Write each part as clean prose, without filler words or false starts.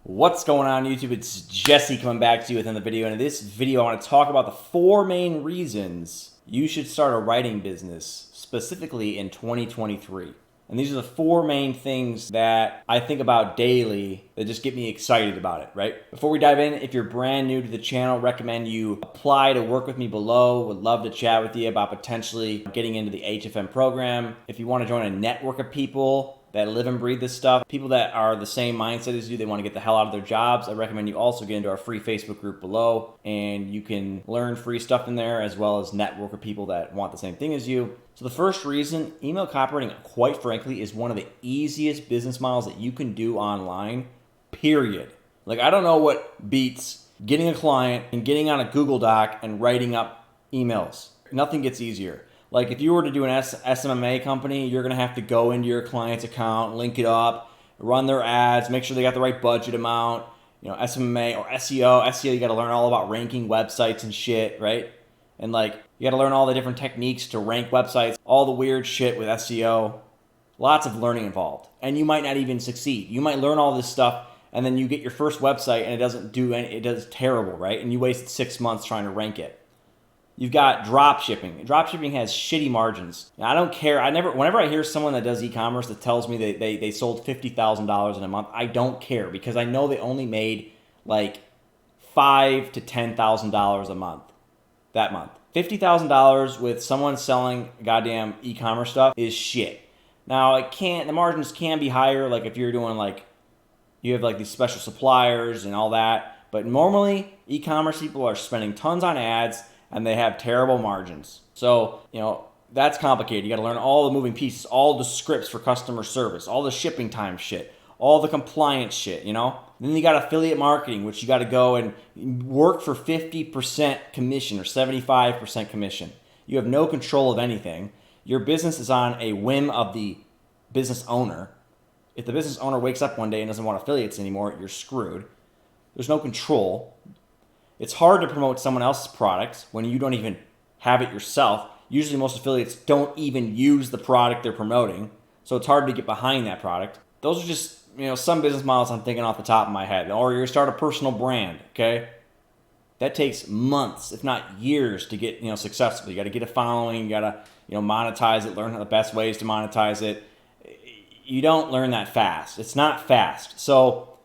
What's going on YouTube? It's Jesse coming back to you within the video. And in this video, I want to talk about the 4 main reasons you should start a writing business, specifically in 2023. And these are the 4 main things that I think about daily that just get me excited about it, right? Before we dive in, if you're brand new to the channel, recommend you apply to work with me below. Would love to chat with you about potentially getting into the HFM program. If you want to join a network of people that live and breathe this stuff, people that are the same mindset as you, they want to get the hell out of their jobs, I recommend you also get into our free Facebook group below, and you can learn free stuff in there as well as network with people that want the same thing as you. So the first reason, email copywriting, quite frankly, is one of the easiest business models that you can do online, period. Like, I don't know what beats getting a client and getting on a Google Doc and writing up emails. Nothing gets easier. Like, if you were to do an SMMA company, you're going to have to go into your client's account, link it up, run their ads, make sure they got the right budget amount. You know, SMMA or SEO, you got to learn all about ranking websites and shit, right? And like, you got to learn all the different techniques to rank websites, all the weird shit with SEO. Lots of learning involved. And you might not even succeed. You might learn all this stuff and then you get your first website and it does terrible, right? And you wasted 6 months trying to rank it. You've got drop shipping. Drop shipping has shitty margins. Now, I don't care. Whenever I hear someone that does e-commerce that tells me they sold $50,000 in a month, I don't care because I know they only made like $5,000 to $10,000 a month that month. $50,000 with someone selling goddamn e-commerce stuff is shit. Now, the margins can be higher, like if you're doing like, you have like these special suppliers and all that. But normally, e-commerce people are spending tons on ads and they have terrible margins. So, you know, that's complicated. You got to learn all the moving pieces, all the scripts for customer service, all the shipping time shit, all the compliance shit, you know? Then you got affiliate marketing, which you got to go and work for 50% commission or 75% commission. You have no control of anything. Your business is on a whim of the business owner. If the business owner wakes up one day and doesn't want affiliates anymore, you're screwed. There's no control. It's hard to promote someone else's product when you don't even have it yourself. Usually most affiliates don't even use the product they're promoting, so it's hard to get behind that product. Those are just, you know, some business models I'm thinking off the top of my head. Or you start a personal brand, okay? That takes months, if not years, to get, you know, successful. You got to get a following, you got to, you know, monetize it, learn the best ways to monetize it. You don't learn that fast. It's not fast. So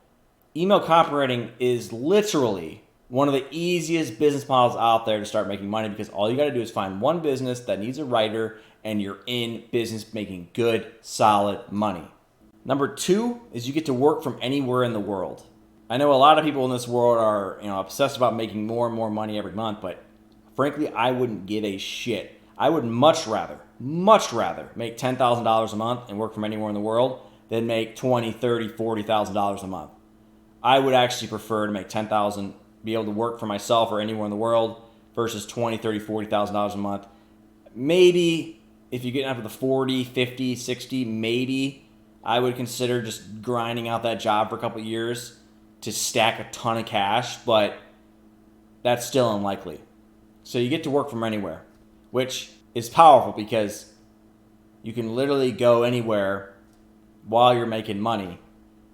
email copywriting is literally one of the easiest business models out there to start making money because all you got to do is find one business that needs a writer and you're in business making good, solid money. Number 2 is you get to work from anywhere in the world. I know a lot of people in this world are, you know, obsessed about making more and more money every month, but frankly, I wouldn't give a shit. I would much rather make $10,000 a month and work from anywhere in the world than make $20,000, $30,000, $40,000 a month. I would actually prefer to make $10,000, be able to work for myself or anywhere in the world versus $20,000, $30,000, $40,000 a month. Maybe if you get up to the 40, 50, 60, maybe I would consider just grinding out that job for a couple of years to stack a ton of cash, but that's still unlikely. So you get to work from anywhere, which is powerful because you can literally go anywhere while you're making money.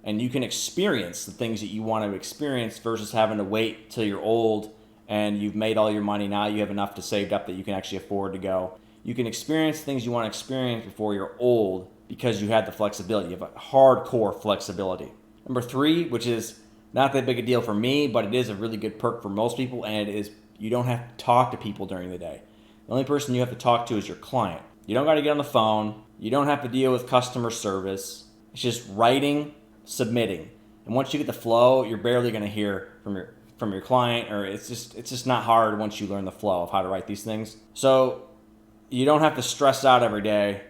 And you can experience the things that you want to experience versus having to wait till you're old and you've made all your money. Now you have enough to save up that you can actually afford to go. You can experience things you want to experience before you're old because you have the flexibility. You have a hardcore flexibility. Number 3, which is not that big a deal for me, but it is a really good perk for most people, and it is you don't have to talk to people during the day. The only person you have to talk to is your client. You don't got to get on the phone. You don't have to deal with customer service. It's just writing, submitting, and once you get the flow, you're barely going to hear from your client, or it's just not hard once you learn the flow of how to write these things. So you don't have to stress out every day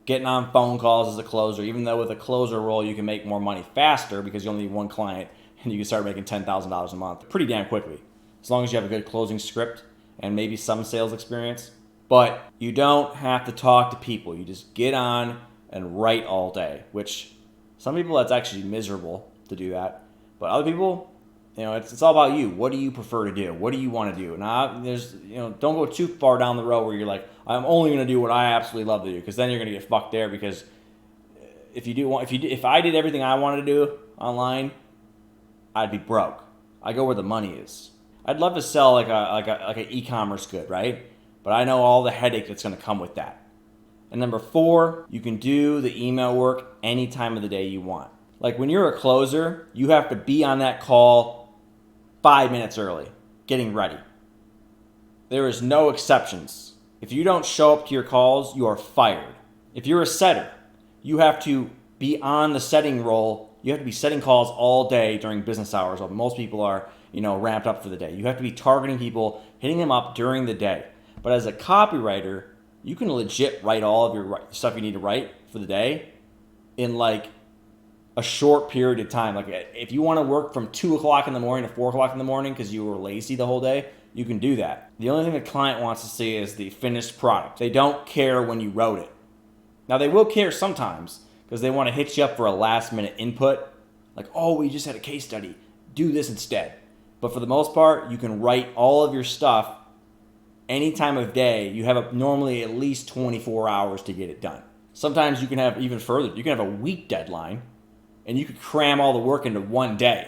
getting on phone calls as a closer, even though with a closer role you can make more money faster because you only need one client and you can start making $10,000 a month pretty damn quickly, as long as you have a good closing script and maybe some sales experience. But you don't have to talk to people. You just get on and write all day, which some people, that's actually miserable to do that. But other people, you know, it's all about you. What do you prefer to do? What do you want to do? Now, don't go too far down the road where you're like, I'm only going to do what I absolutely love to do, because then you're going to get fucked there. Because if I did everything I wanted to do online, I'd be broke. I go where the money is. I'd love to sell like an e-commerce good, right? But I know all the headache that's going to come with that. And number 4, you can do the email work any time of the day you want. Like when you're a closer, you have to be on that call 5 minutes early, getting ready. There is no exceptions. If you don't show up to your calls, you are fired. If you're a setter, you have to be on the setting role. You have to be setting calls all day during business hours while most people are, ramped up for the day. You have to be targeting people, hitting them up during the day. But as a copywriter, you can legit write all of your stuff you need to write for the day in like a short period of time. Like if you want to work from 2 o'clock in the morning to 4 o'clock in the morning because you were lazy the whole day, you can do that. The only thing the client wants to see is the finished product. They don't care when you wrote it. Now they will care sometimes because they want to hit you up for a last minute input. Like, oh, we just had a case study. Do this instead. But for the most part, you can write all of your stuff any time of day. You have normally at least 24 hours to get it done. Sometimes you can have even further. You can have a week deadline and you could cram all the work into one day,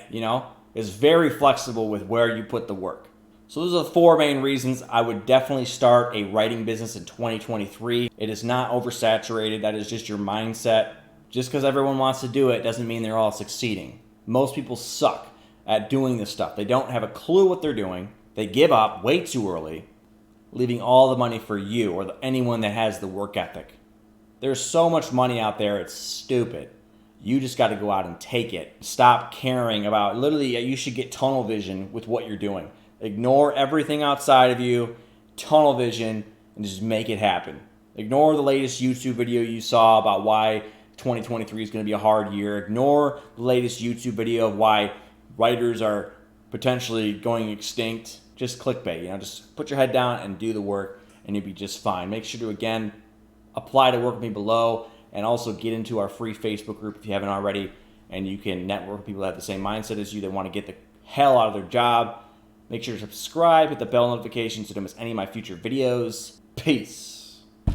It's very flexible with where you put the work. So those are the 4 main reasons I would definitely start a writing business in 2023. It is not oversaturated. That is just your mindset. Just because everyone wants to do it doesn't mean they're all succeeding. Most people suck at doing this stuff. They don't have a clue what they're doing. They give up way too early, leaving all the money for you or anyone that has the work ethic. There's so much money out there, it's stupid. You just got to go out and take it. Stop caring about, literally, you should get tunnel vision with what you're doing. Ignore everything outside of you, tunnel vision, and just make it happen. Ignore the latest YouTube video you saw about why 2023 is going to be a hard year. Ignore the latest YouTube video of why writers are potentially going extinct. Just clickbait, just put your head down and do the work and you'll be just fine. Make sure to, again, apply to work with me below and also get into our free Facebook group if you haven't already, and you can network with people that have the same mindset as you that want to get the hell out of their job. Make sure to subscribe, hit the bell notification so you don't miss any of my future videos. Peace.